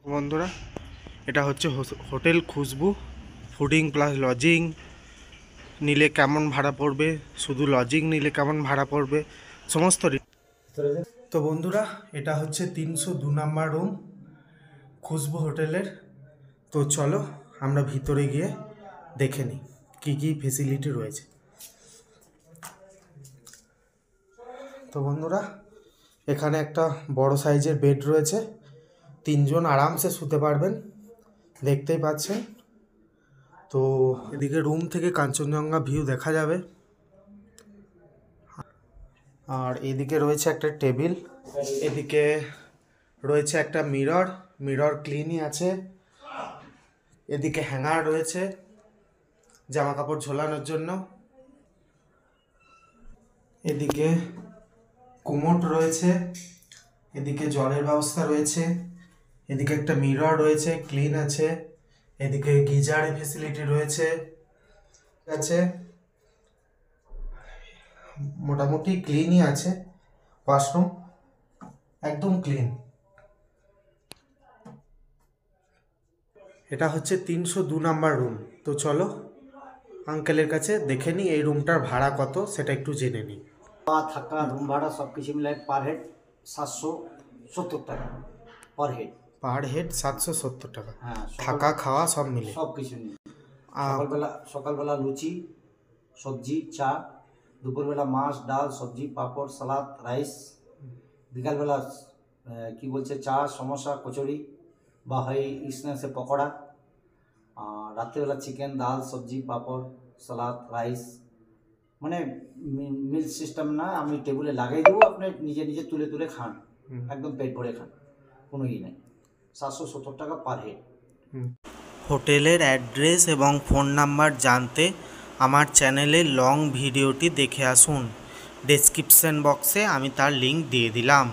বন্ধুরা, এটা হচ্ছে হোটেল খুশবু। ফুডিং প্লাস লজিং নিলে কেমন ভাড়া পড়বে, শুধু লজিং নিলে কেমন ভাড়া পড়বে, সমস্ত। তো বন্ধুরা, এটা হচ্ছে 302 নাম্বার রুম খুশবু হোটেলের। তো চলো আমরা ভিতরে গিয়ে দেখে নিই কী কী ফেসিলিটি রয়েছে। তো বন্ধুরা, এখানে একটা বড় সাইজের বেড রয়েছে, 3 জন আরামসে শুতে পারবেন, দেখতেই পাচ্ছেন। তো এদিকে রুম থেকে কাঞ্চনজঙ্ঘা ভিউ দেখা যাবে। আর এদিকে রয়েছে একটা টেবিল, এদিকে রয়েছে একটা মিরর ক্লিনই আছে। এদিকে হ্যাঙ্গার রয়েছে জামা কাপড় ঝোলানোর জন্য। এদিকে কোমোড রয়েছে, এদিকে জলের ব্যবস্থা রয়েছে, এদিকে একটা মিরর রয়েছে, ক্লিন আছে। এদিকে গিজারের ফেসিলিটি রয়েছে, মোটামুটি ক্লিনই আছে। ওয়াশরুম একদম ক্লিন। এটা হচ্ছে 302 নাম্বার রুম। তো চলো আঙ্কেলের কাছে দেখে নিই এই রুমটার ভাড়া কত, সেটা একটু জেনে নিই। থাকা রুম ভাড়া সব কিছু মিলাই পার হেড 770 টাকা পার হেড। পার হেড 770 টাকা, হ্যাঁ, থাকা খাওয়া সব মিলে সব কিছু নিয়ে। সকালবেলা লুচি সবজি চা, দুপুরবেলা মাছ ডাল সবজি পাঁপড় সালাদ রাইস, বিকালবেলা কি বলছে চা সমোসা কচুরি বা হয় স্ন্যাক্সে পকোড়া, আর রাত্রেবেলা চিকেন ডাল সবজি পাঁপড় সালাদ রাইস। মানে মিল সিস্টেম না, আমি টেবিলে লাগাই দেবো, আপনি নিজে নিজে তুলে তুলে খান, একদম পেট ভরে খান, কোনো ই নেই। 770 টাকা পার হেড। হোটেলের অ্যাড্রেস এবং ফোন নাম্বার জানতে আমার চ্যানেলের লং ভিডিওটি দেখে আসুন। ডেসক্রিপশন বক্সে আমি তার লিঙ্ক দিয়ে দিলাম।